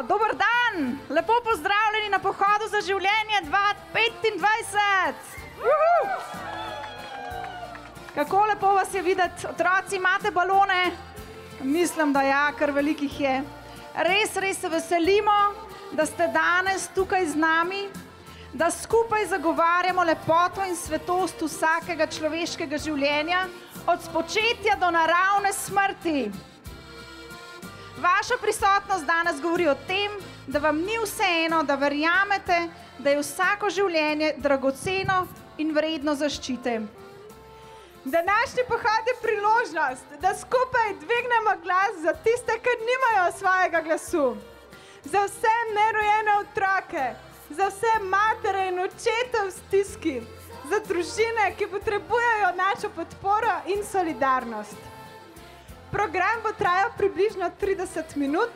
dober dan, lepo pozdravljeni na pohodu za življenje 2025. Kako lepo vas je videti, otroci, imate balone? Mislim, da ja, kar velikih je. Res se veselimo, da ste danes tukaj z nami, da skupaj zagovarjamo lepoto in svetost vsakega človeškega življenja, od spočetja do naravne smrti. Vaša prisotnost danes govori o tem, da vam ni vseeno, da verjamete, da je vsako življenje dragoceno in vredno zaščite. Današnji pohod je priložnost, da skupaj dvignemo glas za tiste, ki nimajo svojega glasu. Za vse nerojene otroke, za vse matere in očete v stiski, za družine, ki potrebujejo našo podporo in solidarnost. Program bo trajal približno 30 minut,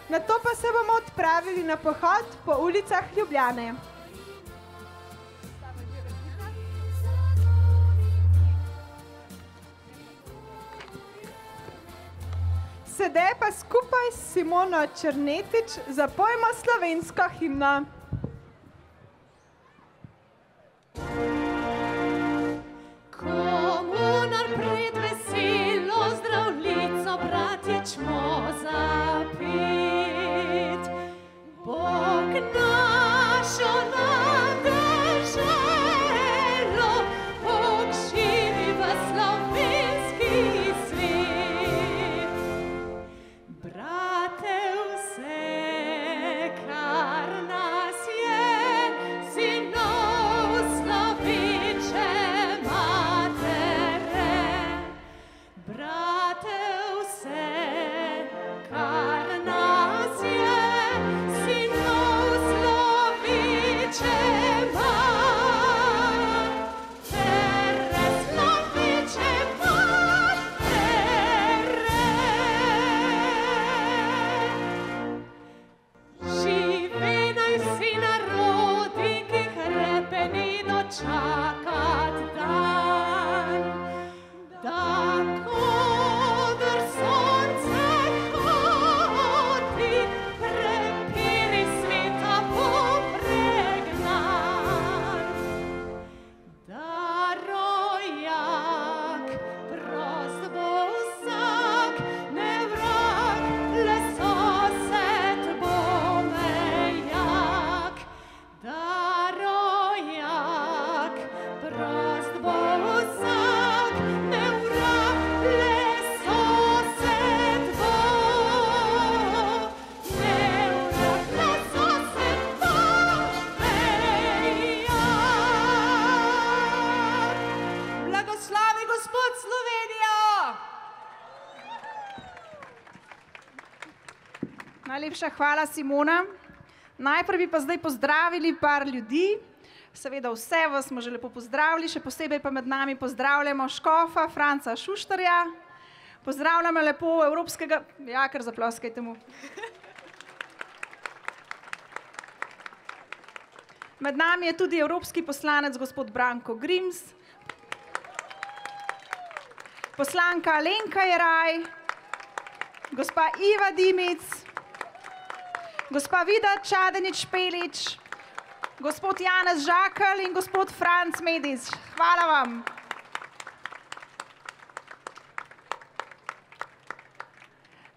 nato pa se bomo odpravili na pohod po ulicah Ljubljane. Sedaj pa skupaj s Simono Černetič zapojmo slovensko himno. Komunar pred veselo zdravljico, bratje, čmo zapet. Bog našo nam deželo, Bog živi v slovenski svet. Brate, vse, kar nas je, sinov slovenče matere. Brate, vse, kar nas je, sinov slovenče matere. Slovenče matere. Žive naj vsi narodi, ki hrepeni dočakat dan. Da koder sonce hodi, prepiri sveta bo pregnan. Da rojak prost bo vsak, ne vrag, le sosed bo mejak. Da rojak prost bo vsak, ne vrag, le sosed bo. Ne vrag, le sosed bo mejak. Blagoslovi Gospod Slovenijo! Najlepša hvala, Simona. Najprej bi pa zdaj pozdravili par ljudi. Seveda vse vas smo že lepo pozdravili, še posebej pa med nami pozdravljamo škofa Franca Šuštarja. Pozdravljamo lepo evropskega... Ja, kar zaploskajte mu. Med nami je tudi evropski poslanec gospod Branko Grims, poslanka Alenka Jeraj, gospa Iva Dimic, gospa Vida Čadenič-Špelič, gospod Janez Žakelj in gospod Franc Medic. Hvala vam.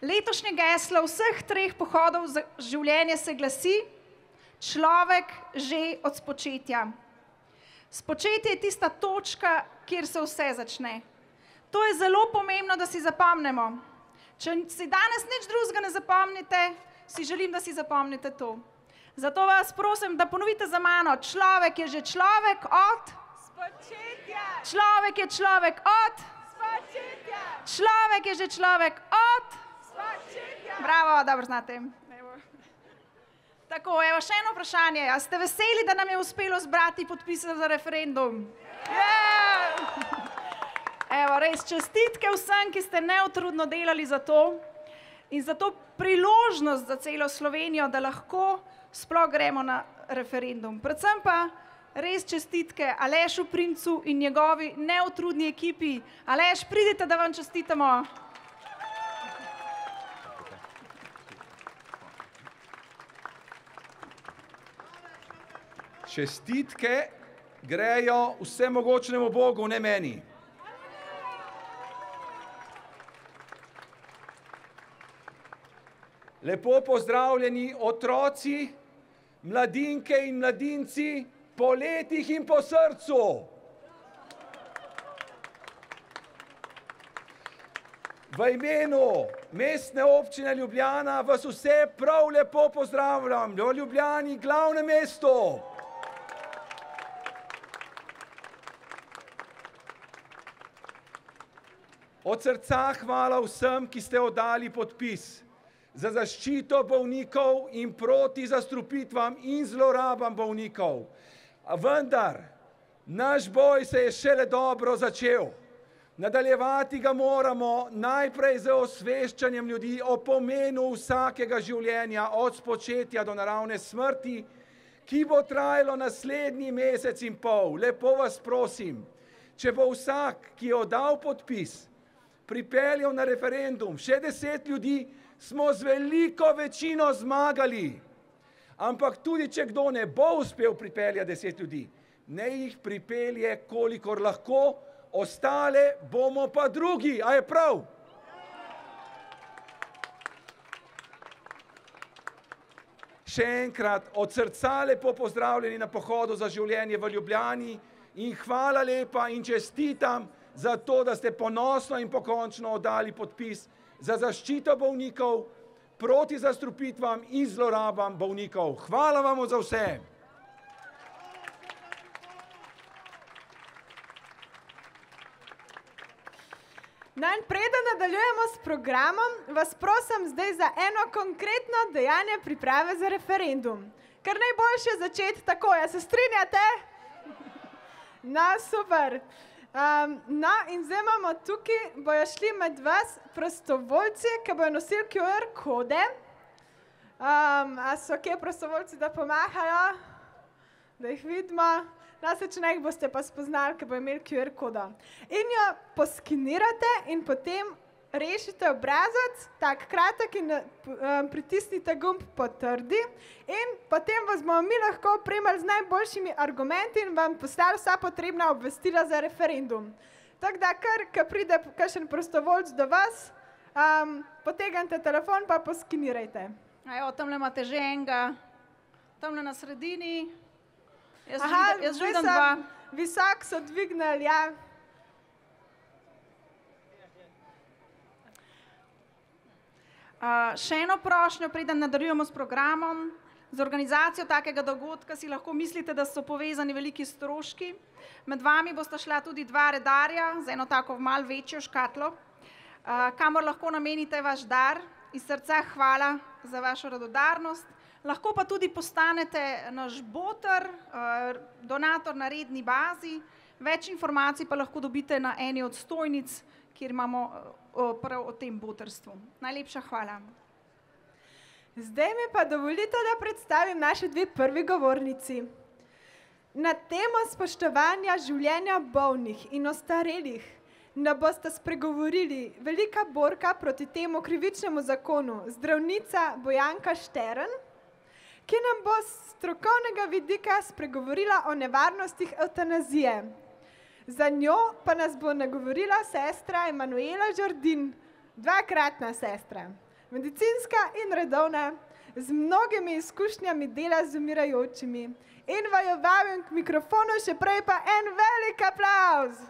Letošnje geslo vseh treh pohodov za življenje se glasi: človek že od spočetja. Spočetje je tista točka, kjer se vse začne. To je zelo pomembno, da si zapomnimo. Če si danes nič drugega ne zapomnite, si želim, da si zapomnite to. Zato vas prosim, da ponovite za mano: človek je že človek od Spočetja! človek je človek od Spočetja! človek je že človek od Spočetja! Bravo, dobro znate. Tako, evo še eno vprašanje. A ste veseli, da nam je uspelo zbrati podpise za referendum? Evo, res čestitke vsem, ki ste neutrudno delali za to in za to priložnost za celo Slovenijo, da lahko sploh gremo na referendum. Predvsem pa res čestitke Alešu Primcu in njegovi neutrudni ekipi. Aleš, pridite, da vam čestitamo. Čestitke grejo vsemogočnemu Bogu, ne meni. Lepo pozdravljeni otroci, mladinke in mladinci, po letih in po srcu. V imenu Mestne občine Ljubljana vas vse prav lepo pozdravljam v Ljubljani, glavnem mestu. Od srca hvala vsem, ki ste oddali podpis za zaščito bolnikov in proti zastrupitvam in zlorabam bolnikov. A vendar, naš boj se je šele dobro začel. Nadaljevati ga moramo najprej z osveščanjem ljudi o pomenu vsakega življenja, od spočetja do naravne smrti, ki bo trajalo naslednji mesec in pol. Lepo vas prosim, če bo vsak, ki je oddal podpis, pripeljal na referendum še 10 ljudi, smo z veliko večino zmagali. Ampak tudi, če kdo ne bo uspel pripeljati 10 ljudi, ne jih pripelje, kolikor lahko, ostale bomo pa drugi, a je prav? Še enkrat od srca lepo pozdravljeni na pohodu za življenje v Ljubljani in hvala lepa in čestitam za to, da ste ponosno in pokončno oddali podpis za zaščito bolnikov proti zastrupitvam in zlorabam bolnikov. Hvala vam za vse. Preden nadaljujemo s programom, vas prosim zdaj za eno konkretno dejanje priprave za referendum. Ker najboljše je začeti tako, se strinjate? Super. In zdaj imamo tukaj, bojo šli med vas prostovoljci, ki bojo nosili QR kode. A so kje prostovoljci, da pomahajo? Da jih vidimo? Če ne jih boste pa spoznali, ker bo imeli QR kodo. In jo poskenirate in potem rešite obrazec, tak kratek in pritisnite gumb potrdi in potem vas bomo mi lahko opremili z najboljšimi argumenti in vam poslali vsa potrebna obvestila za referendum. Tako da, ko pride kakšen prostovoljc do vas, potegnite telefon pa poskenirajte. Tamle imate že enega, tamle na sredini. Jaz vidim dva. Visok so dvignili, ja. Še eno prošnjo, preden nadaljujemo s programom. Z organizacijo takega dogodka si lahko mislite, da so povezani veliki stroški. Med vami bosta šla tudi dva redarja za eno tako malo večjo škatlo, kamor lahko namenite vaš dar. Iz srca hvala za vašo radodarnost. Lahko pa tudi postanete naš boter, donator na redni bazi. Več informacij pa lahko dobite na eni od stojnic, kjer imamo prav o tem boterstvu. Najlepša hvala. Zdaj mi pa dovolite, da predstavim naše dve prvi govornici. Na temo spoštovanja življenja bolnih in ostarelih nam bosta spregovorili velika borka proti temu krivičnemu zakonu, zdravnica Bojanka Štern, ki nam bo z strokovnega vidika spregovorila o nevarnostih evtanazije. Za njo pa nas bo nagovorila sestra Emanuela Žordin, dvakratna sestra, medicinska in redovna, z mnogimi izkušnjami dela z umirajočimi. In vaju vabim k mikrofonu, še prej pa en velik aplavz.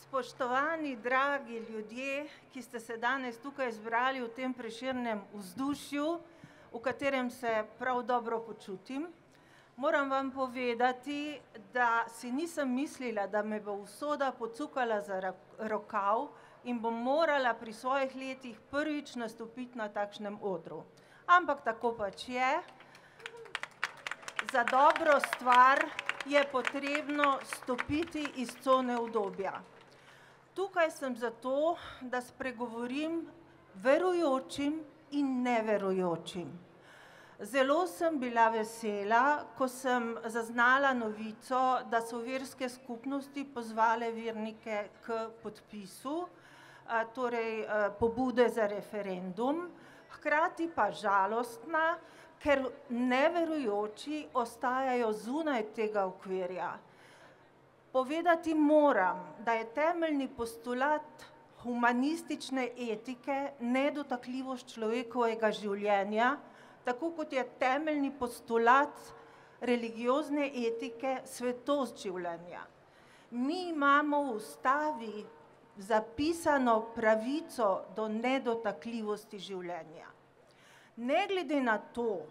Spoštovani, dragi ljudje, ki ste se danes tukaj zbrali v tem prešernem vzdušju, v katerem se prav dobro počutim, moram vam povedati, da si nisem mislila, da me bo usoda pocukala za rokav in bom morala pri svojih letih prvič nastopiti na takšnem odru. Ampak tako pač je. Za dobro stvar je potrebno stopiti iz cone udobja. Tukaj sem zato, da spregovorim verujočim in neverujočim. Zelo sem bila vesela, ko sem zaznala novico, da so verske skupnosti pozvale vernike k podpisu pobude za referendum, hkrati pa žalostna, ker neverujoči ostajajo zunaj tega okvirja. Povedati moram, da je temeljni postulat humanistične etike nedotakljivost človekovega življenja, tako kot je temeljni postulat religiozne etike svetost življenja. Mi imamo v ustavi zapisano pravico do nedotakljivosti življenja. Ne glede na to,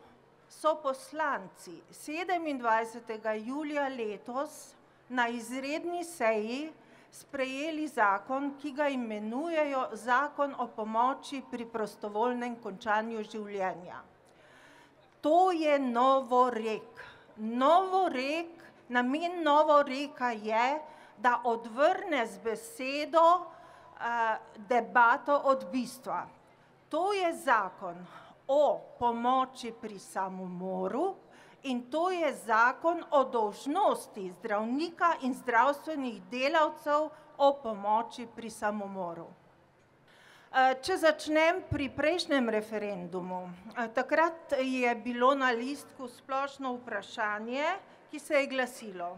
so poslanci 27. julija letos na izredni seji sprejeli zakon, ki ga imenujejo Zakon o pomoči pri prostovoljnem končanju življenja. To je novorek. Namen novoreka je, da odvrne z besedo debato od bistva. To je zakon o pomoči pri samomoru in to je zakon o dolžnosti zdravnika in zdravstvenih delavcev o pomoči pri samomoru. Če začnem pri prejšnjem referendumu, takrat je bilo na listku splošno vprašanje, ki se je glasilo: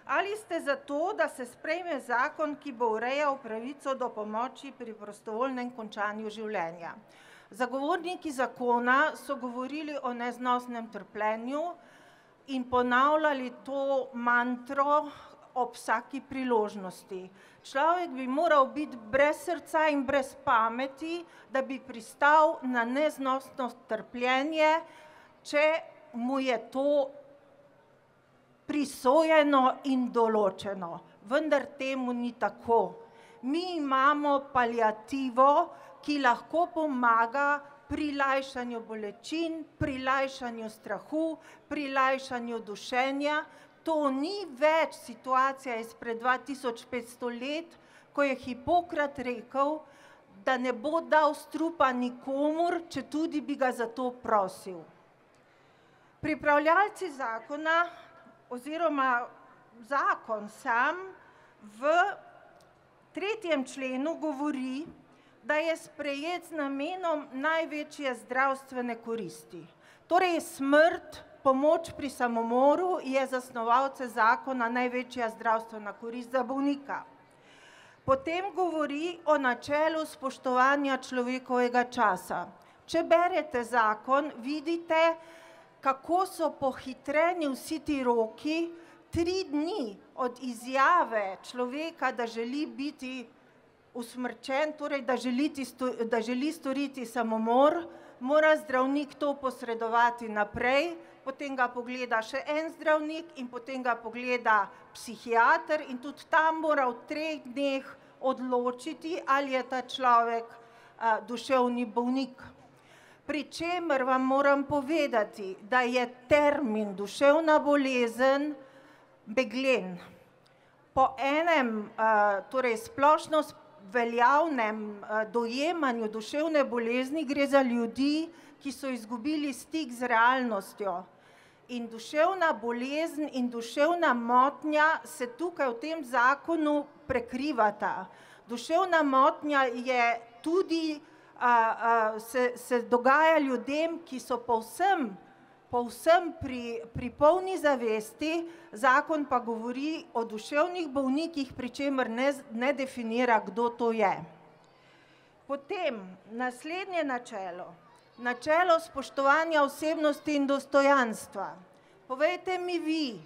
ali ste za to, da se sprejme zakon, ki bo urejal pravico do pomoči pri prostovoljnem končanju življenja? Zagovorniki zakona so govorili o neznosnem trpljenju in ponavljali to mantro ob vsaki priložnosti. Človek bi moral biti brez srca in brez pameti, da bi pristal na neznosno trpljenje, če mu je to prisojeno in določeno. Vendar temu ni tako. Mi imamo paliativo, ki lahko pomaga pri lajšanju bolečin, pri lajšanju strahu, pri lajšanju dušenja. To ni več situacija izpred 2500 let, ko je Hipokrat rekel, da ne bo dal strupa nikomur, če tudi bi ga za to prosil. Pripravljalci zakona oziroma zakon sam v 3. členu govori, da je sprejet z namenom največje zdravstvene koristi. Torej smrt, pomoč pri samomoru je za snovalce zakona največja zdravstvena korist za bolnika. Potem govori o načelu spoštovanja človekovega časa. Če berete zakon, vidite, kako so pohitreni vsi ti roki. 3 dni od izjave človeka, da želi biti usmrčen, torej da želi storiti samomor, mora zdravnik to posredovati naprej, potem ga pogleda še en zdravnik in potem ga pogleda psihiater in tudi tam mora v 3 dneh odločiti, ali je ta človek duševni bolnik. Pri čemer vam moram povedati, da je termin duševna bolezen meglen. Po enem, torej splošno veljavnem dojemanju duševne bolezni gre za ljudi, ki so izgubili stik z realnostjo. In duševna bolezen in duševna motnja se tukaj v tem zakonu prekrivata. Duševna motnja je tudi, se dogaja ljudem, ki so povsem pri polni zavesti, zakon pa govori o duševnih bolnikih, pri čemer ne definira, kdo to je. Potem naslednje načelo. Načelo spoštovanja osebnosti in dostojanstva. Povejte mi vi,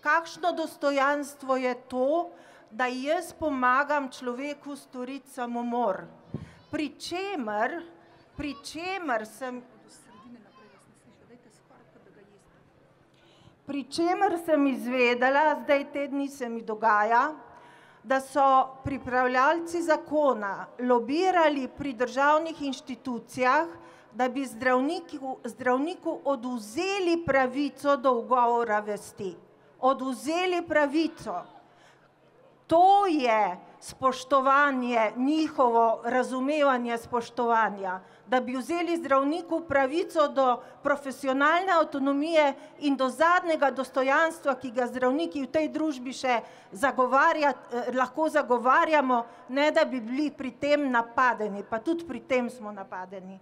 kakšno dostojanstvo je to, da jaz pomagam človeku storiti samomor. Pri čemer sem izvedela, zdaj te dni se mi dogaja, da so pripravljalci zakona lobirali pri državnih inštitucijah, da bi zdravniku odvzeli pravico do ugovora vesti. Odvzeli pravico. To je spoštovanje, njihovo razumevanje spoštovanja, da bi vzeli zdravniku pravico do profesionalne avtonomije in do zadnjega dostojanstva, ki ga zdravniki v tej družbi še lahko zagovarjamo, ne da bi bili pri tem napadeni, pa tudi pri tem smo napadeni.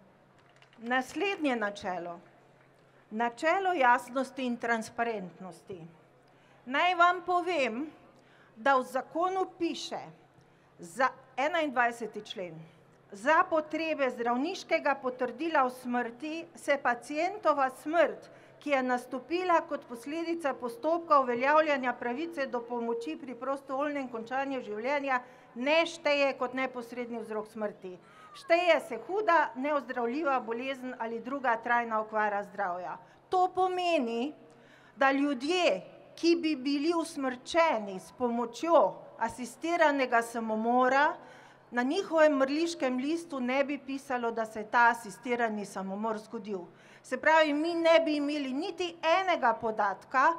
Naslednje načelo. Načelo jasnosti in transparentnosti. Naj vam povem, da v zakonu piše za 21. člen. Za potrebe zdravniškega potrdila o smrti se pacientova smrt, ki je nastopila kot posledica postopka uveljavljanja pravice do pomoči pri prostovoljnem končanju življenja, ne šteje kot neposredni vzrok smrti. Šteje se huda, neozdravljiva bolezen ali druga trajna okvara zdravja. To pomeni, da ljudje, ki bi bili usmrčeni s pomočjo asistiranega samomora, na njihovem mrliškem listu ne bi pisalo, da se je ta asistirani samomor zgodil. Se pravi, mi ne bi imeli niti enega podatka,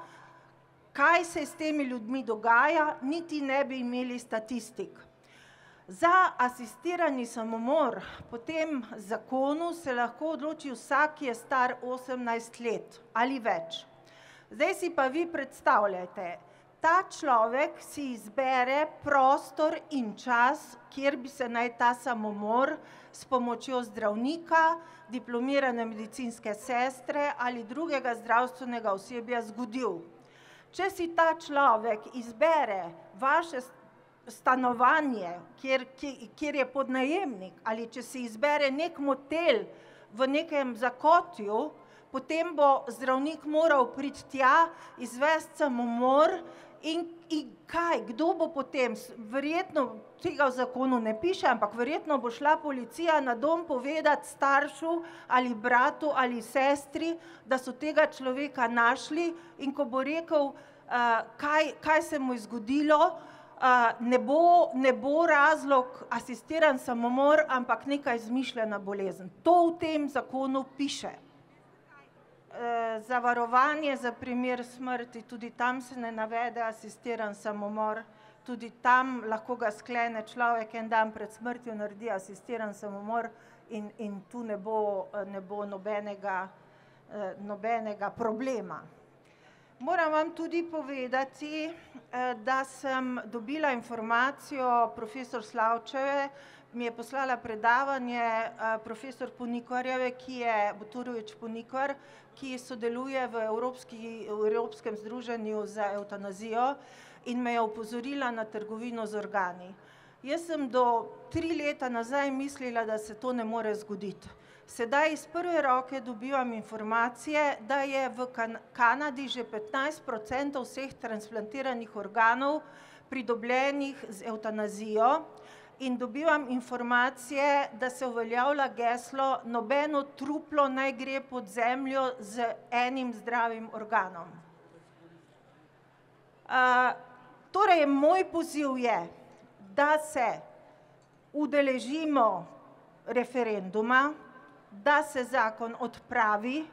kaj se s temi ljudmi dogaja, niti ne bi imeli statistik. Za asistirani samomor po tem zakonu se lahko odloči vsak, ki je star 18 let ali več. Zdaj si pa vi predstavljajte, ta človek si izbere prostor in čas, kjer bi se naj ta samomor s pomočjo zdravnika, diplomirane medicinske sestre ali drugega zdravstvenega osebja zgodil. Če si ta človek izbere vaše stanovanje, kjer je podnajemnik, ali če si izbere nek motel v nekem zakotju, potem bo zdravnik moral priti tja, izvesti samomor in kaj, kdo bo potem, verjetno tega v zakonu ne piše, ampak verjetno bo šla policija na dom povedati staršu ali bratu ali sestri, da so tega človeka našli, in ko bo rekel, kaj se mu je zgodilo, ne bo razlog asistiran samomor, ampak neka izmišljena bolezen. To v tem zakonu piše. Zavarovanje za primer smrti, tudi tam se ne navede asistiran samomor, tudi tam lahko ga sklene človek en dan pred smrtjo, naredi asistiran samomor in tu ne bo nobenega problema. Moram vam tudi povedati, da sem dobila informacijo profesor Slavčeve, mi je poslala predavanje profesor Ponikarjeve, Butorovič Ponikar, ki sodeluje v Evropskem združenju za evtanazijo in me je opozorila na trgovino z organi. Jaz sem do 3 leta nazaj mislila, da se to ne more zgoditi. Sedaj iz prve roke dobivam informacije, da je v Kanadi že 15% vseh transplantiranih organov pridobljenih z evtanazijo in dobivam informacije, da se uveljavlja geslo nobeno truplo naj gre pod zemljo z enim zdravim organom. Torej, moj poziv je, da se udeležimo referenduma, da se zakon odpravi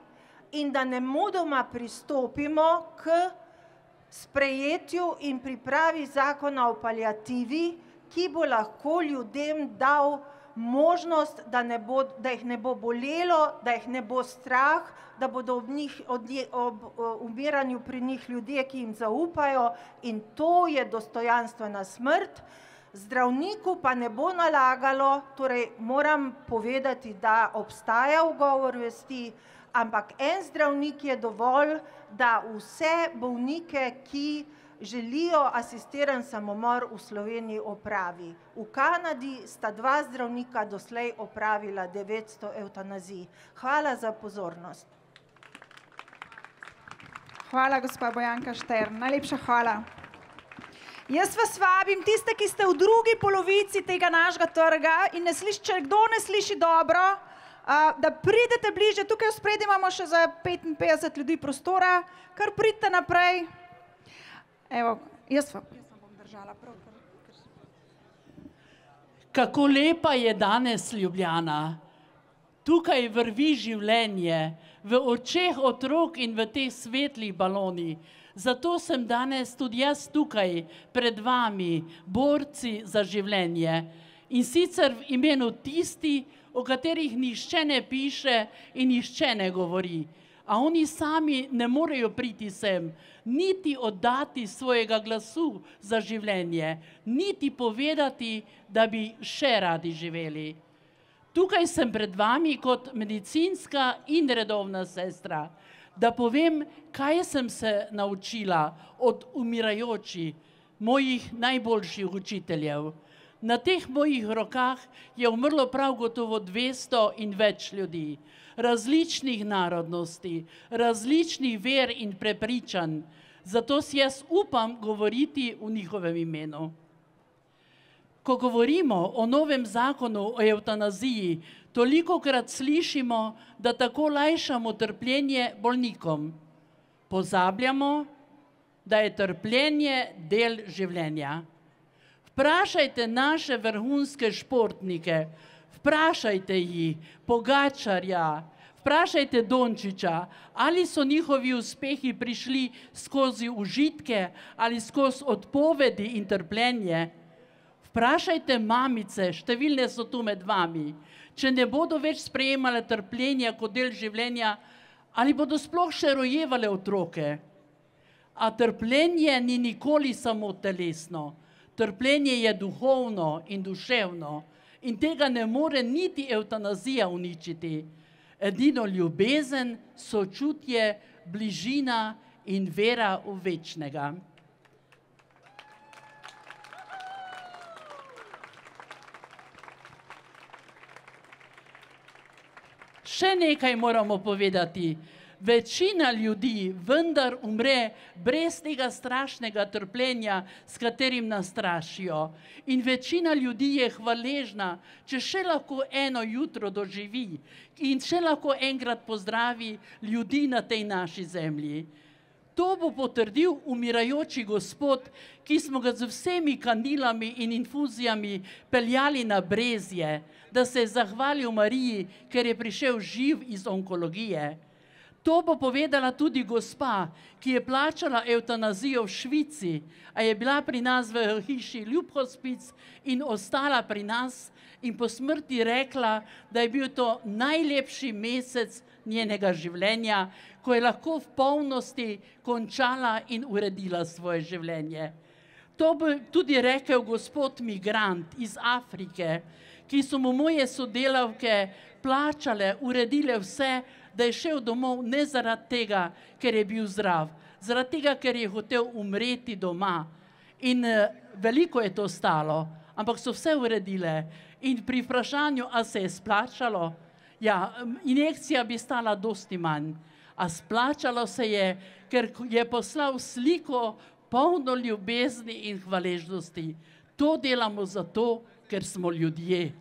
in da nemudoma pristopimo k sprejetju in pripravi zakona o paliativi, ki bo lahko ljudem dal možnost, da jih ne bo bolelo, da jih ne bo strah, da bodo ob umiranju pri njih ljudje, ki jim zaupajo, in to je dostojanstvena smrt. Zdravniku pa ne bo nalagalo, torej moram povedati, da obstaja ugovor vesti, ampak en zdravnik je dovolj, da vse bolnike, ki želijo asistiran samomor v Sloveniji, opravi. V Kanadi sta 2 zdravnika doslej opravila 900 evtanazij. Hvala za pozornost. Hvala, gospa Bojanka Štern, najlepša hvala. Jaz vas vabim, tiste, ki ste v drugi polovici tega našega trga in če kdo ne sliši dobro, da pridete bliže, tukaj v spredju imamo še za 55 ljudi prostora, kar pridite naprej. Evo, jaz vam bom držala prav. Kako lepa je danes Ljubljana. Tukaj vrvi življenje, v očeh otrok in v teh svetlih balonih. Zato sem danes tudi jaz tukaj pred vami, borci za življenje. In sicer v imenu tisti, o katerih nihče ne piše in nihče ne govori. A oni sami ne morejo priti sem, niti oddati svojega glasu za življenje, niti povedati, da bi še radi živeli. Tukaj sem pred vami kot medicinska in redovna sestra, da povem, kaj sem se naučila od umirajočih, mojih najboljših učiteljev. Na teh mojih rokah je umrlo prav gotovo 200 in več ljudi, različnih narodnosti, različnih ver in prepričanj, zato si jaz upam govoriti v njihovem imenu. Ko govorimo o novem zakonu o evtanaziji, tolikokrat slišimo, da tako lajšamo trpljenje bolnikom. Pozabljamo, da je trpljenje del življenja. Vprašajte naše vrhunske športnike, vprašajte jih, Pogačarja, vprašajte Dončića, ali so njihovi uspehi prišli skozi užitke ali skozi odpovedi in trpljenje. Vprašajte mamice, številne so tu med vami, če ne bodo več sprejemale trpljenja kot del življenja, ali bodo sploh še rojevale otroke. A trpljenje ni nikoli samo telesno. Trpljenje je duhovno in duševno in tega ne more niti evtanazija uničiti. Edino ljubezen, sočutje, bližina in vera v večnega. Še nekaj moramo povedati. Večina ljudi vendar umre brez tega strašnega trpljenja, s katerim nas strašijo. In večina ljudi je hvaležna, če še lahko eno jutro doživi in še lahko enkrat pozdravi ljudi na tej naši zemlji. To bo potrdil umirajoči Gospod, ki smo ga z vsemi kandilami in infuzijami peljali na Brezje, da se je zahvalil Mariji, ker je prišel živ iz onkologije. To bo povedala tudi gospa, ki je plačala evtanazijo v Švici, a je bila pri nas v hiši Ljub hospic in ostala pri nas in po smrti rekla, da je bil to najlepši mesec njenega življenja, ko je lahko v polnosti končala in uredila svoje življenje. To bo tudi rekel gospod migrant iz Afrike, ki so mu moje sodelavke plačale, uredile vse, da je šel domov ne zaradi tega, ker je bil zdrav, zaradi tega, ker je hotel umreti doma. In veliko je to stalo, ampak so vse uredile. In pri vprašanju, a se je splačalo, ja, injekcija bi stala dosti manj, a splačalo se je, ker je poslal sliko polno ljubezni in hvaležnosti. To delamo zato, ker smo ljudje.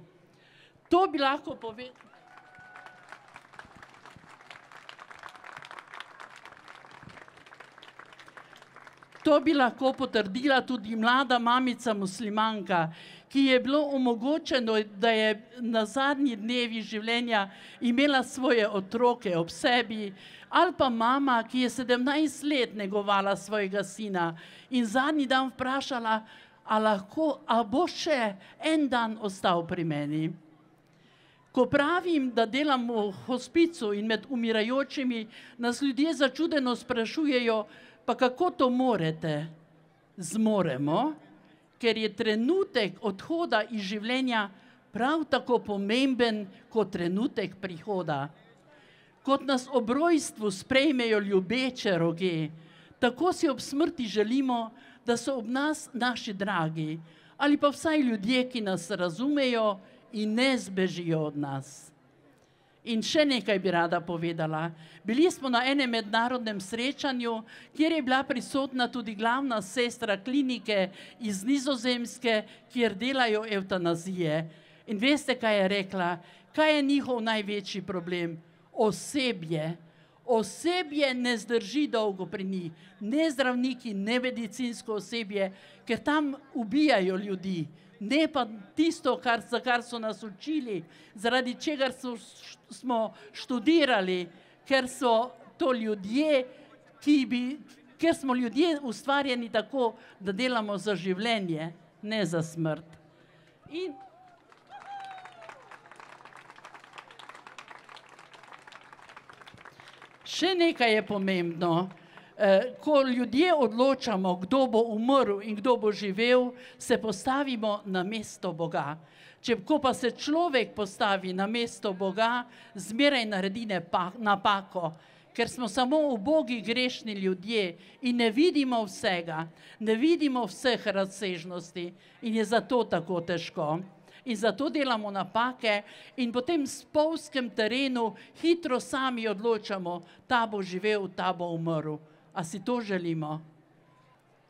To bi lahko povedal. To bi lahko potrdila tudi mlada mamica muslimanka, ki je bilo omogočeno, da je na zadnji dnevi življenja imela svoje otroke ob sebi, ali pa mama, ki je 17 let negovala svojega sina in zadnji dan vprašala, a bo še en dan ostal pri meni. Ko pravim, da delam v hospicu in med umirajočimi, nas ljudje začudeno sprašujejo, pa kako to morete? Zmoremo, ker je trenutek odhoda iz življenja prav tako pomemben kot trenutek prihoda. Kot nas ob rojstvu sprejmejo ljubeče roge, tako si ob smrti želimo, da so ob nas naši dragi, ali pa vsaj ljudje, ki nas razumejo in ne zbežijo od nas. In še nekaj bi rada povedala. Bili smo na enem mednarodnem srečanju, kjer je bila prisotna tudi glavna sestra klinike iz Nizozemske, kjer delajo evtanazije. In veste, kaj je rekla? Kaj je njihov največji problem? Osebje. Osebje ne zdrži dolgo pri njih. Ne zdravniki, ne medicinsko osebje, ker tam ubijajo ljudi. ne pa tisto, za kar so nas učili, zaradi čegar smo študirali, ker so to ljudje, ker smo ljudje ustvarjeni tako, da delamo za življenje, ne za smrt. In še nekaj je pomembno. Ko ljudje odločamo, kdo bo umrl in kdo bo živel, se postavimo na mesto Boga. Ko pa se človek postavi na mesto Boga, zmeraj naredi napako, ker smo samo ubogi grešni ljudje in ne vidimo vsega, ne vidimo vseh razsežnosti in je zato tako težko. In zato delamo napake in potem v spolzkem terenu hitro sami odločamo, ta bo živel, ta bo umrl. A si to želimo?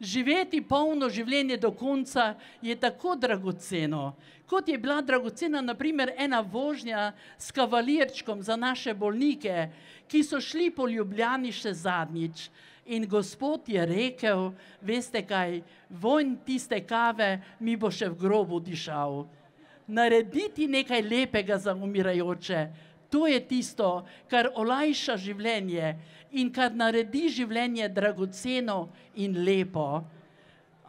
Živeti polno življenje do konca je tako dragoceno, kot je bila dragocena naprimer ena vožnja s kavalirčkom za naše bolnike, ki so šli po Ljubljani še zadnjič. In Gospod je rekel, veste kaj, vonj tiste kave mi bo še v grobu dišal. Narediti nekaj lepega za umirajoče, to je tisto, kar olajša življenje in kar naredi življenje dragoceno in lepo.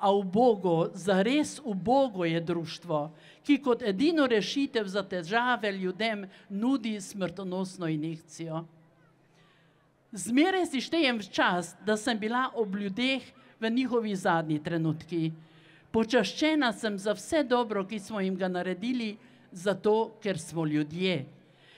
A ubogo, zares ubogo je društvo, ki kot edino rešitev za težave ljudem nudi smrtonosno injekcijo. Zmeraj si štejem čas, da sem bila ob ljudeh v njihovi zadnji trenutki. Počaščena sem za vse dobro, ki smo jim ga naredili, zato ker smo ljudje.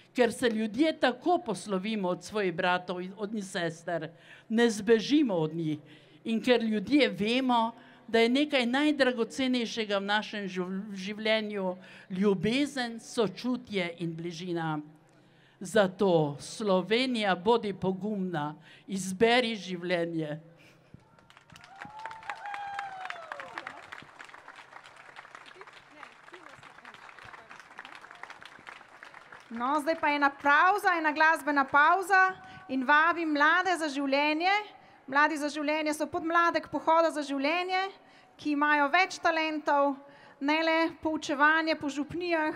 Ker se ljudje tako poslovimo od svojih bratov in sester, ne zbežimo od njih. In ker ljudje vemo, da je nekaj najdragocenejšega v našem življenju ljubezen, sočutje in bližina. Zato, Slovenija, bodi pogumna, izberi življenje. No, zdaj pa ena pauza, ena glasbena pauza in vabim mlade za življenje. Mladi za življenje so podmladek Pohoda za življenje, ki imajo več talentov, ne le poučevanje po župnijah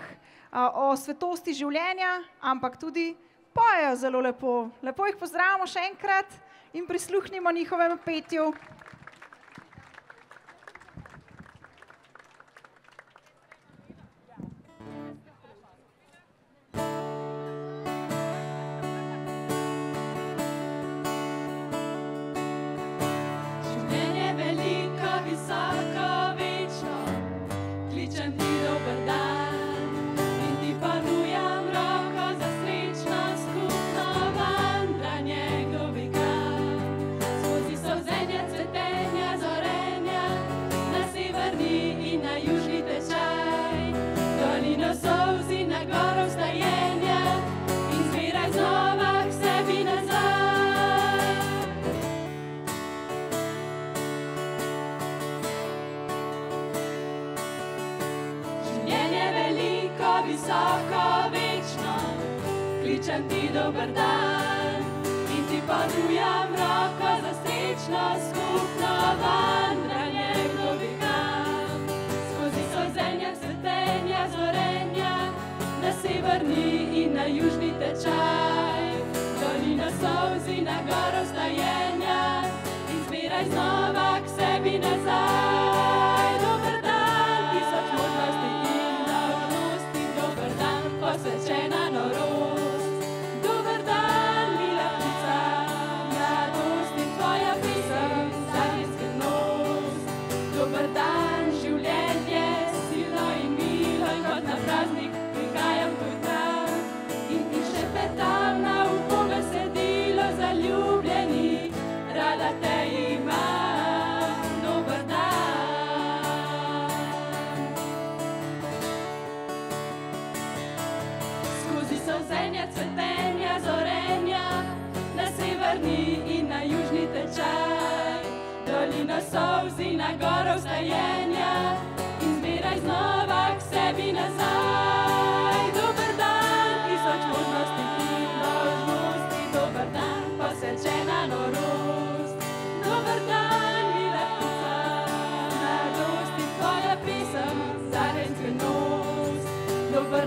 o svetosti življenja, ampak tudi pojejo zelo lepo. Lepo jih pozdravimo še enkrat in prisluhnimo njihovemu petju. Visoko, večno, kličem ti dober dan in ti ponujam roko za srečno skupno vandranje globikam. Skozi solzenja, cvetenja, zorenja, na severni in na južni tečaj, dolino solz in na goro vstajenja in zmeraj znova k sebi nazaj. Dober dan, tisoč možnosti in dolžnosti, dober dan, posvečena norost. Dober dan, mila ptica, mladost in tvoja pesem, zadnji skrbnost. Dober dan, življenje, silno in milo, in kot na praznik prihajam tvoj dan in ti še petam na uho besedilo zaljubljeni, rada te imam. Dober dan. Skozi solzenja, cvetenja, zorenja, na severni in na južni tečaj, dolino solz in na goro vstajenja in zmeraj znova k sebi nazaj. Dober dan, tisoč možnosti in dolžnosti, dober dan, posvečena norost. Dober dan, mila ptica, mladost in tvoja pesem, zadnji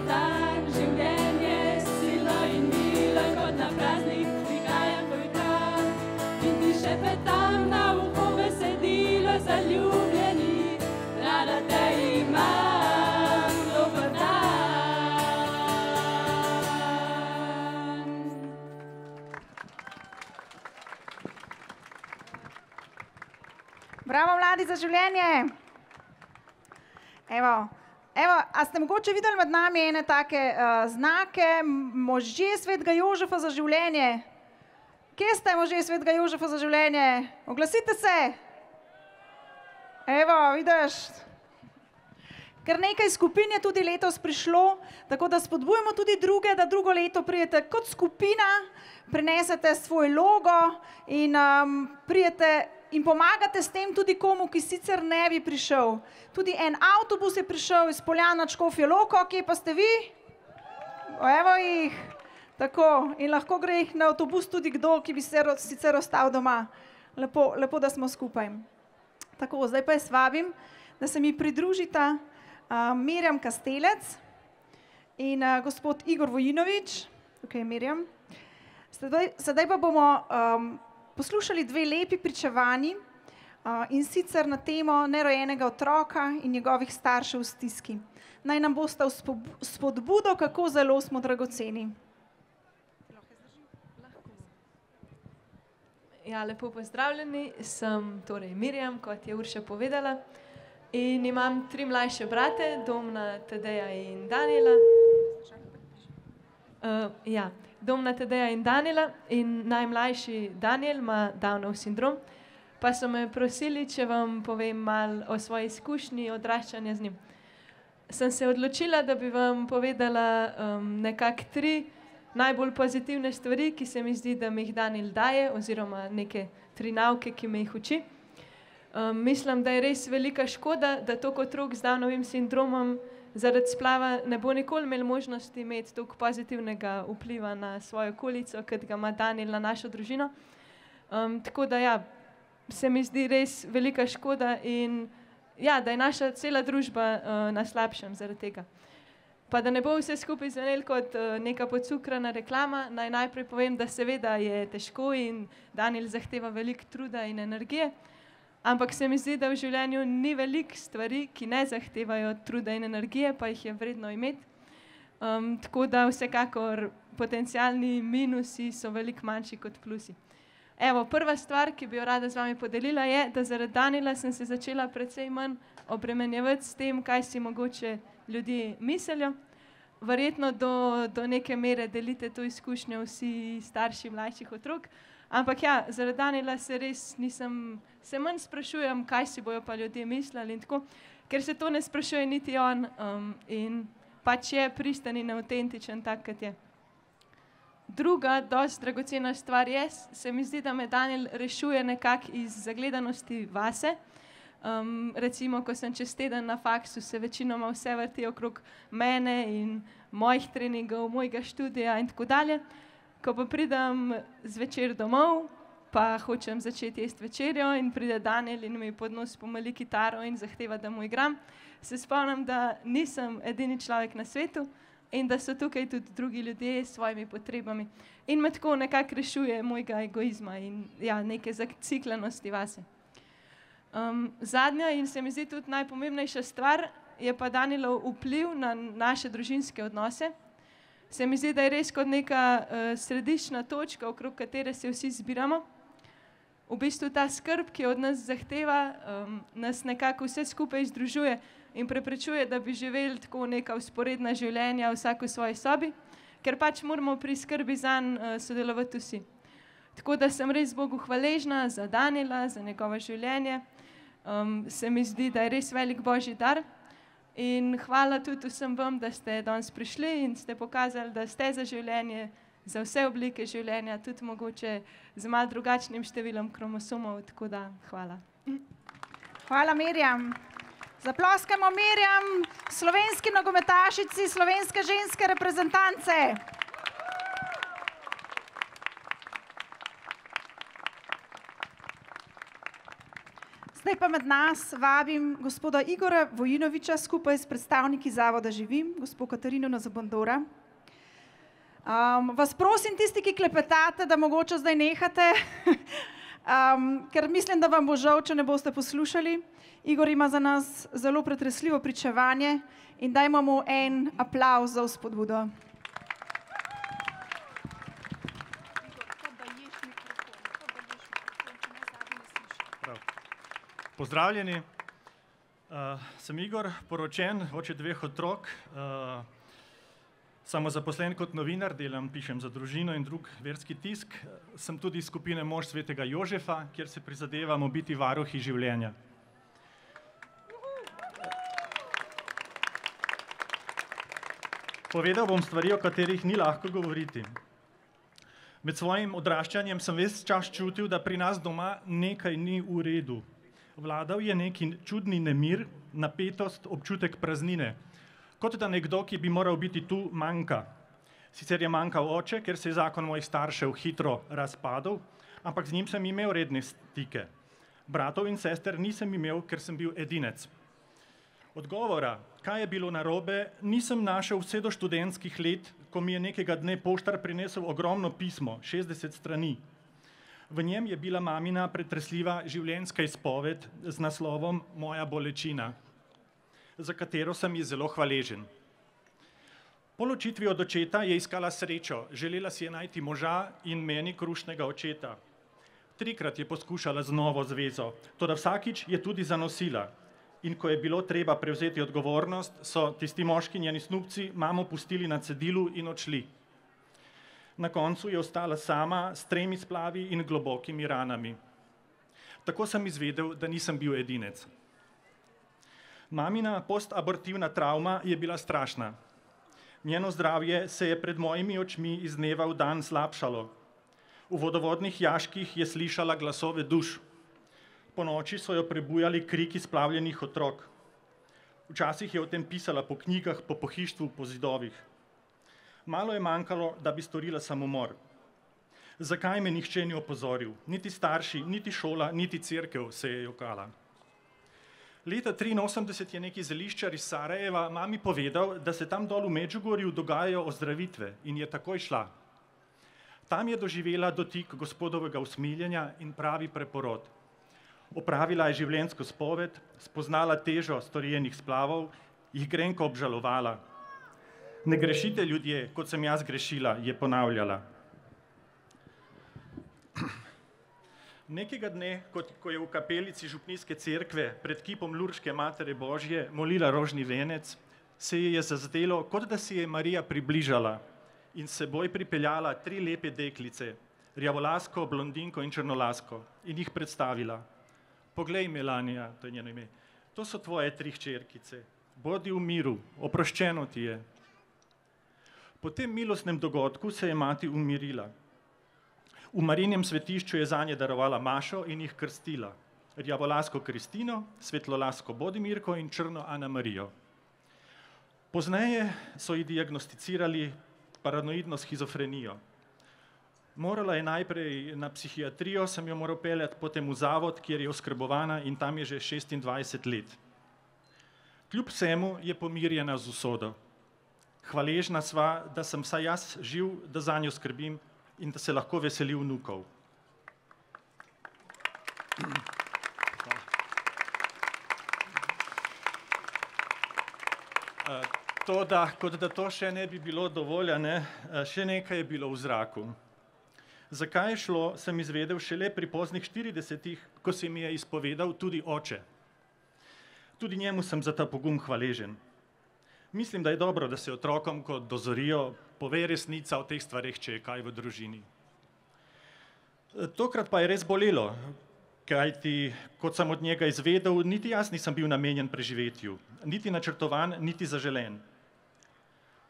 dan, življenje, sila in mila, kot na praznik prihajam tvoj dan. In ti šepetam na uho besedilo zaljubljeni, rada te imam, dober dan. Bravo, mladi, za življenje. Evo, a ste mogoče videli med nami ene take znake, možje svetega Jožefa za življenje? Kje ste možje svetega Jožefa za življenje? Oglasite se. Evo, vidiš. Ker nekaj skupin je tudi letos prišlo, tako da spodbujamo tudi druge, da drugo leto prijete kot skupina, prinesete svoj logo in prijete in pomagate s tem tudi komu, ki sicer ne bi prišel. Tudi en avtobus je prišel iz Poljana nad Škofjo Loko, kje pa ste vi? Evo jih. Tako, in lahko gre jih na avtobus tudi kdo, ki bi se sicer ostal doma. Lepo, da smo skupaj. Tako, zdaj pa jaz vabim, da se mi pridružita Mirjam Kastelec in gospod Igor Vojinovič. Tukaj je Mirjam. Sedaj pa bomo poslušali dve lepi pričevanji in sicer na temo nerojenega otroka in njegovih staršev v stiski. Naj nam bosta spodbudo, kako zelo smo dragoceni. Ja, lepo pozdravljeni, sem torej Mirjam, kot je Urša povedala, in imam 3 mlajše brate, Domna, Tadeja in Danila. Domna, Tadeja in Danila, in najmlajši Daniel ima Downov sindrom, pa so me prosili, če vam povem malo o svoji izkušnji odraščanja z njim. Sem se odločila, da bi vam povedala nekako 3 najbolj pozitivne stvari, ki se mi zdi, da mi jih Daniel daje, oziroma neke 3 nauke, ki me jih uči. Mislim, da je res velika škoda, da toliko otrok z Downovim sindromom zaradi splava ne bo nikoli imel možnosti imeti toliko pozitivnega vpliva na svojo okolico, kot ga ima Daniel na našo družino. Tako da ja, se mi zdi res velika škoda in ja, da je naša cela družba na slabšem zaradi tega. Pa da ne bo vse skupaj zvenelo kot neka podcukrana reklama, naj najprej povem, da seveda je težko in Daniel zahteva veliko truda in energije, ampak se mi zdi, da v življenju ni veliko stvari, ki ne zahtevajo truda in energije, pa jih je vredno imeti. Tako da vsekakor potencialni minusi so veliko manjši kot plusi. Evo, prva stvar, ki bi jo rada z vami podelila, je, da zaradi Daniela sem se začela precej manj obremenjevati s tem, kaj si mogoče ljudje mislijo. Verjetno do neke mere delite to izkušnjo vsi starši mlajših otrok, ampak ja, zaradi Daniela se manj sprašujem, kaj si bojo pa ljudje mislili in tako, ker se to ne sprašuje niti on in pač je pristan in avtentičen tak, kot je. Druga, dosti dragocena stvar je, se mi zdi, da me Daniel rešuje nekako iz zagledanosti vase. Recimo, ko sem čez teden na faksu, se večinoma vse vrti okrog mene in mojih treningov, mojega študija in tako dalje. Ko pa pridem zvečer domov, pa hočem začeti jesti večerjo in pride Daniel in mi pod nos pomali kitaro in zahteva, da mu igram, se spomnim, da nisem edini človek na svetu in da so tukaj tudi drugi ljudje s svojimi potrebami. In me tako nekako rešuje mojega egoizma in ja, neke zaciklenosti vase. Zadnja in se mi zdi tudi najpomembnejša stvar je pa Danielov vpliv na naše družinske odnose. Se mi zdi, da je res kot neka središčna točka, okrog katere se vsi zbiramo. V bistvu ta skrb, ki od nas zahteva, nas nekako vse skupaj združuje in preprečuje, da bi živeli tako neka vzporedna življenja vsak v svoji sobi, ker pač moramo pri skrbi zanj sodelovati vsi. Tako da sem res Bogu hvaležna za Daniela, za njegovo življenje. Se mi zdi, da je res velik božji dar. In hvala tudi vsem vam, da ste danes prišli in ste pokazali, da ste za življenje, za vse oblike življenja, tudi mogoče z malo drugačnim številom kromosomov, tako da hvala. Hvala, Mirjam. Zaploskajmo Mirjam, slovenski nogometašici, slovenske ženske reprezentance. Zdaj pa med nas vabim gospoda Igora Vojinoviča skupaj s predstavniki Zavoda Živim, gospod Katarino Nazabandora. Vas prosim, tisti, ki klepetate, da mogoče zdaj nehate, ker mislim, da vam bo žal, če ne boste poslušali. Igor ima za nas zelo pretresljivo pričevanje in dajmo mu en aplavz za vzpodbudo. Pozdravljeni, sem Igor, poročen, oče 2 otrok, samozaposlen kot novinar, pišem za Družino in drug verski tisk. Sem tudi iz skupine Mož svetega Jožefa, kjer se prizadevamo biti varuhi življenja. Povedal bom stvari, o katerih ni lahko govoriti. Med svojim odraščanjem sem ves čas čutil, da pri nas doma nekaj ni v redu. Vladal je neki čudni nemir, napetost, občutek praznine. Kot da nekdo, ki bi moral biti tu, manjka. Sicer je manjkal oče, ker se je zakon mojih staršev hitro razpadel, ampak z njim sem imel redne stike. Bratov in sester nisem imel, ker sem bil edinec. Odgovora, kaj je bilo narobe, nisem našel vse do študentskih let, ko mi je nekega dne poštar prinesel ogromno pismo, 60 strani. V njem je bila mamina pretresljiva življenjska izpoved z naslovom Moja bolečina, za katero sem ji zelo hvaležen. Po ločitvi od očeta je iskala srečo, želela si je najti moža in meni krušnega očeta. 3-krat je poskušala z novo zvezo, toda vsakič je tudi zanosila. In ko je bilo treba prevzeti odgovornost, so tisti moški njeni snubci mamo pustili na cedilu in odšli. Na koncu je ostala sama s 3 splavi in globokimi ranami. Tako sem izvedel, da nisem bil edinec. Mamina postabortivna travma je bila strašna. Njeno zdravje se je pred mojimi očmi iz dneva v dan slabšalo. V vodovodnih jaških je slišala glasove duš. Po noči so jo prebujali kriki splavljenih otrok. Včasih je o tem pisala po knjigah, po pohištvu, po zidovih. Malo je manjkalo, da bi storila samomor. Zakaj me nihče ni opozoril? Niti starši, niti šola, niti cerkev, se je jokala. Leta 1983 je neki zeliščar iz Sarajeva mami povedal, da se tam dol v Medžugorju dogajajo ozdravitve in je takoj šla. Tam je doživela dotik gospodovega usmiljenja in pravi preporod. Opravila je življenjsko spoved, spoznala težo storjenih splavov, jih grenko obžalovala. Ne grešite ljudje, kot sem jaz grešila, je ponavljala. Nekega dne, ko je v kapelici župnijske cerkve pred kipom Lurške Matere Božje molila rožni venec, se ji je zazdelo, kot da si je Marija približala in s seboj pripeljala 3 lepe deklice, rjavolasko, blondinko in črnolasko, in jih predstavila. Poglej, Melanija, to je njeno ime, to so tvoje 3 hčerkice, bodi v miru, oproščeno ti je. Po tem milostnem dogodku se je mati umirila. V Marijinem svetišču je zanje darovala mašo in jih krstila. Rjavolasko Kristino, svetlolasko Bodimirko in črno Ana Marijo. Pozneje so ji diagnosticirali paranoidno shizofrenijo. Morala je najprej na psihiatrijo, sem jo moral peljati, potem v zavod, kjer je oskrbovana in tam je že 26 let. Kljub vsemu je pomirjena z usodo. Hvaležna sva, da sem vsaj jaz živ, da zanjo skrbim in da se lahko veseli vnukov. Kot da to še ne bi bilo dovolj, še nekaj je bilo v zraku. Zakaj je šlo, sem izvedel šele pri poznih 40-ih, ko se mi je izpovedal tudi oče. Tudi njemu sem za ta pogum hvaležen. Mislim, da je dobro, da se otrokom, ko dozorijo, pove resnica o teh stvareh, če je kaj v družini. Tokrat pa je res bolelo, kajti, kot sem od njega izvedel, niti jaz nisem bil namenjen preživetju, niti načrtovan, niti zaželen.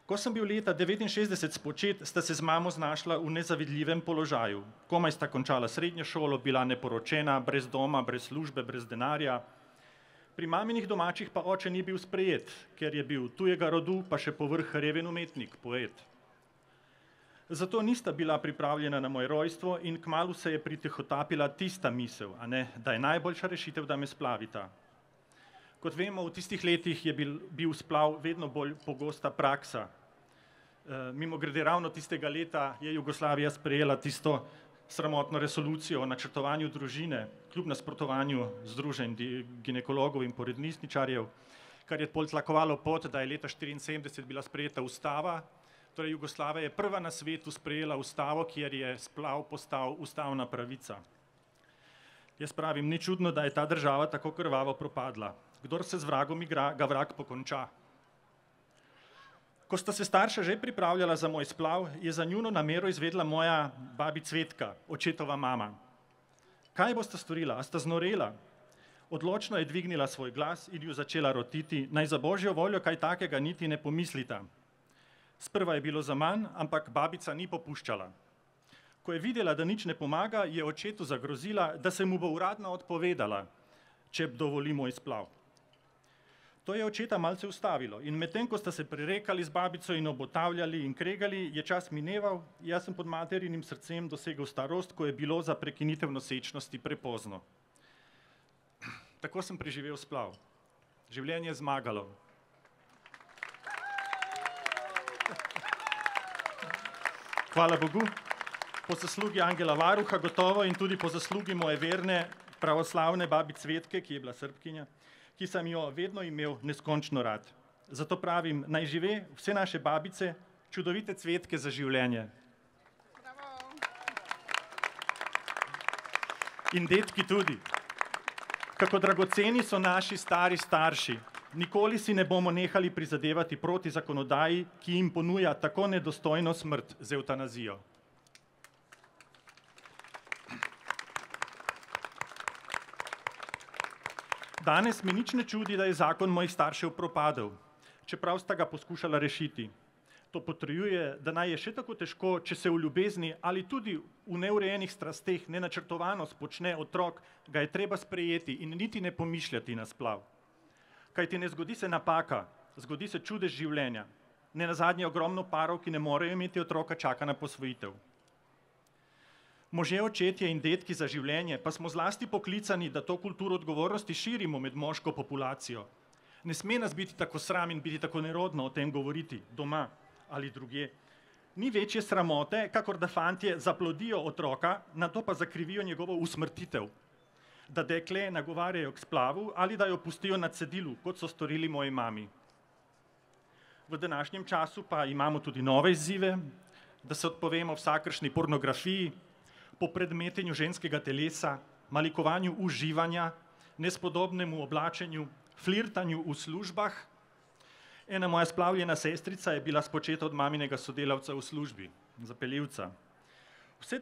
Ko sem bil leta 1969 spočet, sta se z mamo znašla v nezavidljivem položaju. Komaj sta končala srednjo šolo, bila neporočena, brez doma, brez službe, brez denarja. Pri maminih domačih pa oče ni bil sprejet, ker je bil tujega rodu, pa še povrh reven umetnik, poet. Zato nista bila pripravljena na moje rojstvo in kmalu se je pritihotapila tista misel, a ne, da je najboljša rešitev, da me splavita. Kot vemo, v tistih letih je bil splav vedno bolj pogosta praksa. Mimogrede, ravno tistega leta je Jugoslavija sprejela tisto sramotno resolucijo o načrtovanju družine, kljub nasprotovanju združenj ginekologov in porodnišničarjev, kar je pol tlakovalo pot, da je leta 1974 bila sprejeta ustava. Torej, Jugoslavija je prva na svetu sprejela ustavo, kjer je splav postal ustavna pravica. Jaz pravim, ni čudno, da je ta država tako krvavo propadla. Kdor se z vragom igra, ga vrag pokonča. Ko sta se starša že pripravljala za moj splav, je za njuno namero izvedla moja babi Cvetka, očetova mama. Kaj bosta storila? A sta znorela? Odločno je dvignila svoj glas in ju začela rotiti, naj za božjo voljo kaj takega niti ne pomislita. Sprva je bilo zaman, ampak babica ni popuščala. Ko je videla, da nič ne pomaga, je očetu zagrozila, da se mu bo uradno odpovedala, če dovoli moj splav. To je očeta malce ustavilo in medtem, ko sta se prerekali z babico in obotavljali in kregali, je čas mineval, jaz sem pod materinim srcem dosegel starost, ko je bilo za prekinitev nosečnosti prepozno. Tako sem preživel splav. Življenje je zmagalo. Hvala Bogu, po zaslugi Angela Varuha gotovo in tudi po zaslugi moje verne pravoslavne babi Cvetke, ki je bila Srbkinja, ki sem jo vedno imel neskončno rad. Zato pravim, naj žive vse naše babice, čudovite cvetke za življenje. In detki tudi. Kako dragoceni so naši stari starši. Nikoli si ne bomo nehali prizadevati proti zakonodaji, ki jim ponuja tako nedostojno smrt z evtanazijo. Danes me nič ne čudi, da je zakon mojih staršev propadel, čeprav sta ga poskušala rešiti. To potrjuje, da naj je še tako težko, če se v ljubezni ali tudi v neurejenih strasteh nenačrtovano spočne otrok, ga je treba sprejeti in niti ne pomišljati na splav. Kajti ne zgodi se napaka, zgodi se čudež življenja. Nenazadnje ogromno parov, ki ne morejo imeti otroka, čaka na posvojitev. Možje, očetje in detki za življenje pa smo zlasti poklicani, da to kulturo odgovornosti širimo med moško populacijo. Ne sme nas biti tako sram in biti tako nerodno o tem govoriti doma ali drugje. Ni večje sramote, kakor da fantje zaplodijo otroka, nato pa zakrivijo njegovo usmrtitev. Da dekle nagovarjajo k splavu ali da jo pustijo na cedilu, kot so storili moji mami. V današnjem času pa imamo tudi nove izzive, da se odpovemo vsakršni pornografiji, popredmetenju ženskega telesa, malikovanju uživanja, nespodobnemu oblačenju, flirtanju v službah. Ena moja splavljena sestrica je bila spočeta od maminega sodelavca v službi, zapeljivca. Vse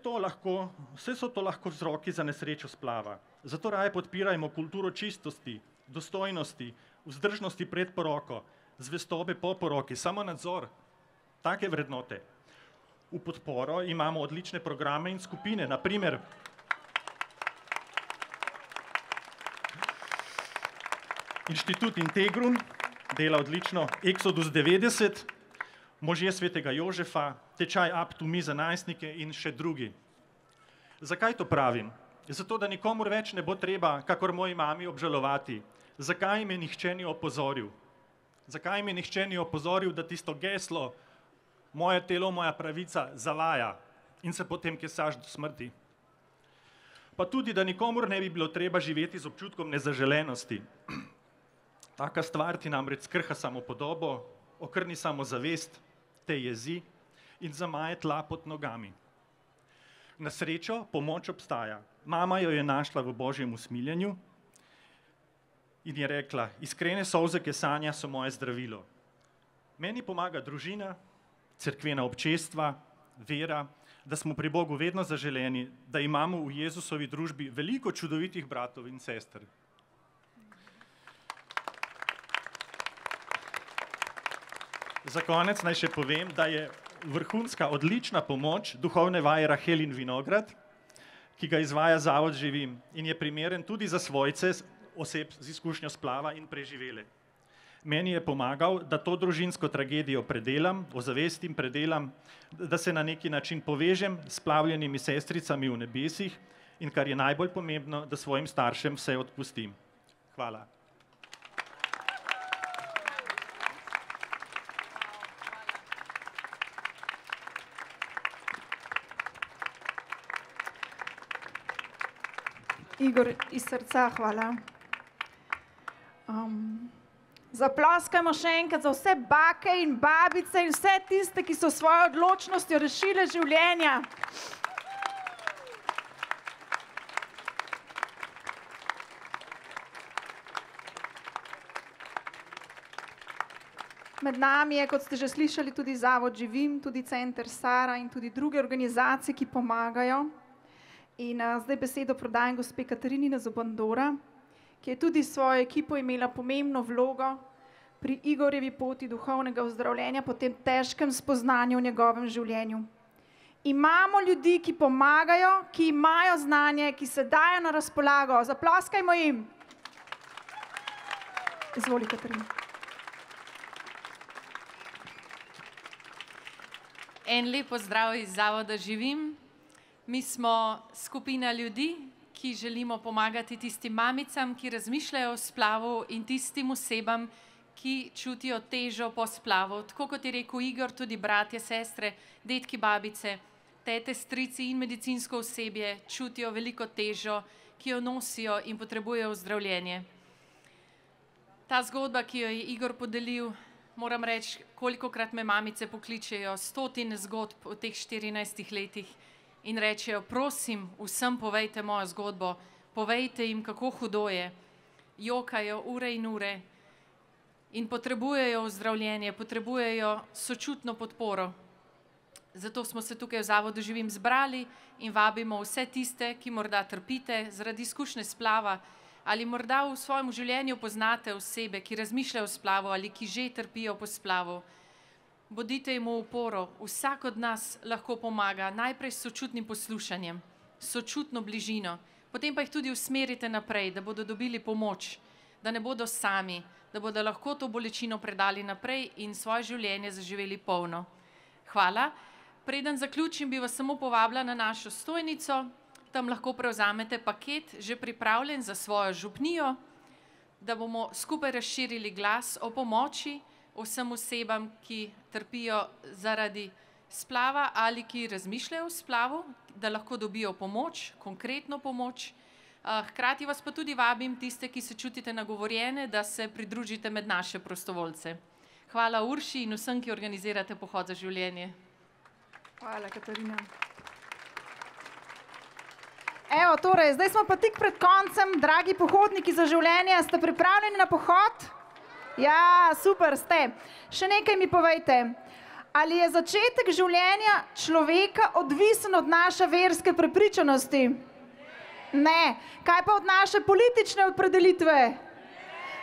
so to lahko vzroki za nesrečo splava. Zato raje podpirajmo kulturo čistosti, dostojnosti, vzdržnosti pred poroko, zvestobe po poroki, samonadzor, take vrednote. V podporo imamo odlične programe in skupine, na primer Inštitut Integrum dela odlično, Exodus 90, Možje svetega Jožefa, tečaj Up to Me za najstnike in še drugi. Zakaj to pravim? Zato, da nikomur več ne bo treba, kakor moji mami, obžalovati. Zakaj me nihče ni opozoril? Zakaj me nihče ni opozoril, da tisto geslo moje telo, moja pravica zalaja in se potem kesaš do smrti? Pa tudi, da nikomur ne bi bilo treba živeti z občutkom nezaželenosti. Taka stvar ti namreč skrha samopodobo, okrni samozavest, te jezi in zamaje tla pod nogami. Na srečo pomoč obstaja. Mama jo je našla v Božjem usmiljenju in je rekla, iskrene solze kesanja so moje zdravilo. Meni pomaga družina, cerkvena občestva, vera, da smo pri Bogu vedno zaželeni, da imamo v Jezusovi družbi veliko čudovitih bratov in sester. Za konec naj še povem, da je vrhunska, odlična pomoč duhovne vaje Rahel in Vinograd, ki ga izvaja Zavod Živim in je primeren tudi za svojce oseb z izkušnjo splava in preživele. Meni je pomagal, da to družinsko tragedijo predelam, ozavestim, predelam, da se na neki način povežem s plavljenimi sestricami v nebesih in kar je najbolj pomembno, da svojim staršem vse odpustim. Hvala. Igor, iz srca hvala. Zaploskajmo še enkrat za vse bake in babice in vse tiste, ki so svojo odločnostjo rešile življenja. Med nami je, kot ste že slišali, tudi Zavod Živim, tudi Center Sara in tudi druge organizacije, ki pomagajo. In zdaj besedo predajam gospe Katarini Nazobandora, ki je tudi svojo ekipo imela pomembno vlogo pri Igorjevi poti duhovnega ozdravljenja po tem težkem spoznanju v njegovem življenju. Imamo ljudi, ki pomagajo, ki imajo znanje, ki se dajo na razpolago. Zaploskajmo jim. Izvoli, Katarina. En lep pozdrav iz Zavoda Živim. Mi smo skupina ljudi, ki želimo pomagati tistim mamicam, ki razmišljajo o splavu in tistim osebam, ki čutijo težo po splavu. Tako kot je rekel Igor, tudi bratje, sestre, detki, babice, tete, strici in medicinsko osebje čutijo veliko težo, ki jo nosijo in potrebujejo ozdravljenje. Ta zgodba, ki jo je Igor podelil, moram reči, kolikokrat me mamice pokličejo, stotine zgodb v teh 14 letih, in rečejo, prosim, vsem povejte mojo zgodbo, povejte jim, kako hudo je. Jokajo ure in ure in potrebujejo ozdravljenje, potrebujejo sočutno podporo. Zato smo se tukaj v Zavodu Živim zbrali in vabimo vse tiste, ki morda trpite zaradi izkušnje splava ali morda v svojem življenju poznate osebe, ki razmišljajo o splavu ali ki že trpijo po splavu. Bodite jim v oporo, vsak od nas lahko pomaga, najprej s sočutnim poslušanjem, sočutno bližino, potem pa jih tudi usmerite naprej, da bodo dobili pomoč, da ne bodo sami, da bodo lahko to bolečino predali naprej in svoje življenje zaživeli polno. Hvala. Preden zaključim, bi vas samo povabila na našo stojnico, tam lahko prevzamete paket, že pripravljen za svojo župnijo, da bomo skupaj razširili glas o pomoči vsem osebam, ki trpijo zaradi splava ali ki razmišljajo o splavu, da lahko dobijo pomoč, konkretno pomoč. Hkrati vas pa tudi vabim tiste, ki se čutite nagovorjene, da se pridružite med naše prostovoljce. Hvala Urši in vsem, ki organizirate pohod za življenje. Hvala, Katarina. Evo, torej, zdaj smo pa tik pred koncem, dragi pohodniki za življenje, ste pripravljeni na pohod? Ja, super ste. Še nekaj mi povejte. Ali je začetek življenja človeka odvisen od naše verske prepričanosti? Ne. Kaj pa od naše politične opredelitve?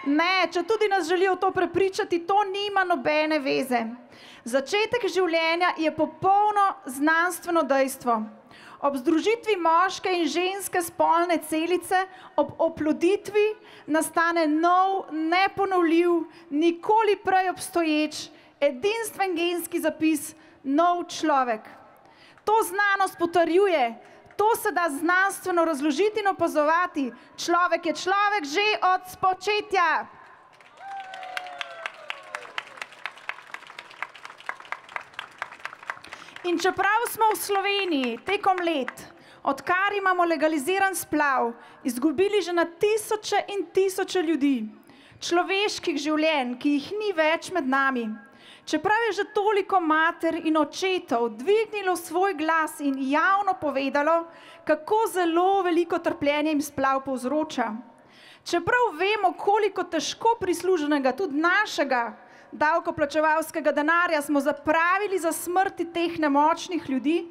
Ne. Če tudi nas želijo to prepričati, to nima nobene veze. Začetek življenja je popolno znanstveno dejstvo. Ob združitvi moške in ženske spolne celice, ob oploditvi nastane nov, neponovljiv, nikoli prej obstoječ, edinstven genski zapis, nov človek. To znanost potrjuje, to se da znanstveno razložiti in opazovati. Človek je človek že od spočetja. In čeprav smo v Sloveniji tekom let, odkar imamo legaliziran splav, izgubili že na tisoče in tisoče ljudi, človeških življenj, ki jih ni več med nami, čeprav je že toliko mater in očetov dvignilo svoj glas in javno povedalo, kako zelo veliko trpljenja jim splav povzroča, čeprav vemo, koliko težko prisluženega, tudi našega, davkoplačevalskega denarja smo zapravili za smrti teh nemočnih ljudi,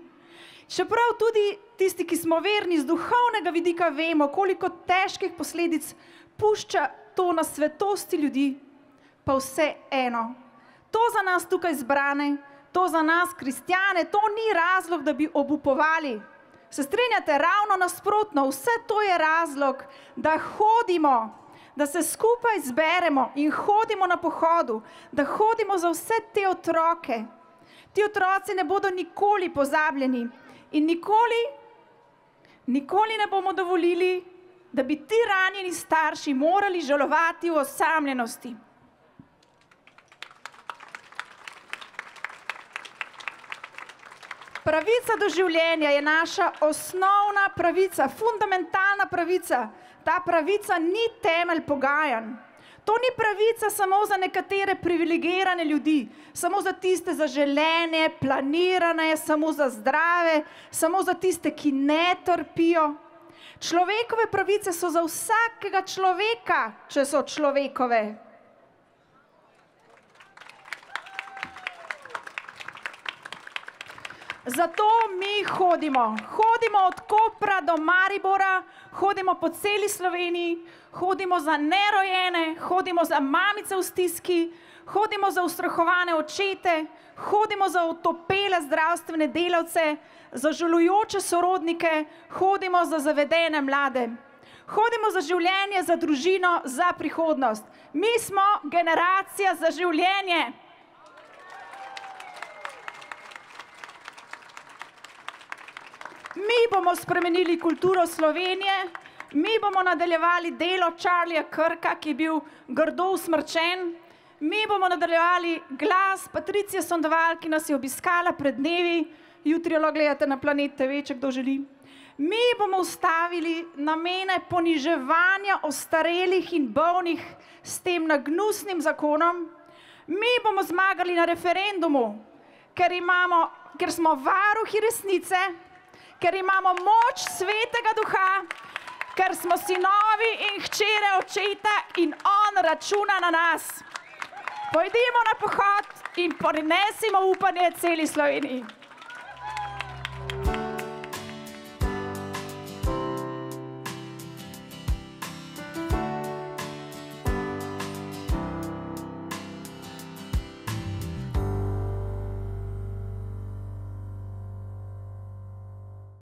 čeprav tudi tisti, ki smo verni z duhovnega vidika, vemo, koliko težkih posledic pušča to na svetosti ljudi, pa vse eno. To za nas tukaj zbrane, to za nas kristjane, to ni razlog, da bi obupovali. Se strinjate, ravno nasprotno, vse to je razlog, da hodimo, da se skupaj zberemo in hodimo na pohodu, da hodimo za vse te otroke. Ti otroci ne bodo nikoli pozabljeni in nikoli ne bomo dovolili, da bi ti ranjeni starši morali žalovati v osamljenosti. Pravica do življenja je naša osnovna pravica, fundamentalna pravica. Ta pravica ni temelj pogajanj. To ni pravica samo za nekatere privilegirane ljudi, samo za tiste zaželene, planirane, samo za zdrave, samo za tiste, ki ne trpijo. Človekove pravice so za vsakega človeka, če so človekove. Zato mi hodimo od Kopra do Maribora, hodimo po celi Sloveniji, hodimo za nerojene, hodimo za mamice v stiski, hodimo za ustrahovane očete, hodimo za utopele zdravstvene delavce, za žalujoče sorodnike, hodimo za zavedene mlade. Hodimo za življenje, za družino, za prihodnost. Mi smo generacija za življenje. Mi bomo spremenili kulturo Slovenije, mi bomo nadaljevali delo Charlieja Kirka, ki je bil grdo usmrčen, mi bomo nadaljevali glas Patricije Sandoval, ki nas je obiskala pred dnevi, jutri jo gledate na Planet TV, če kdo želi. Mi bomo ustavili namene poniževanja ostarelih in bolnih s tem nagnusnim zakonom. Mi bomo zmagali na referendumu, ker smo varuhi resnice, ker imamo moč Svetega Duha, ker smo sinovi in hčere očeta in on računa na nas. Pojdimo na pohod in prinesimo upanje celi Sloveniji.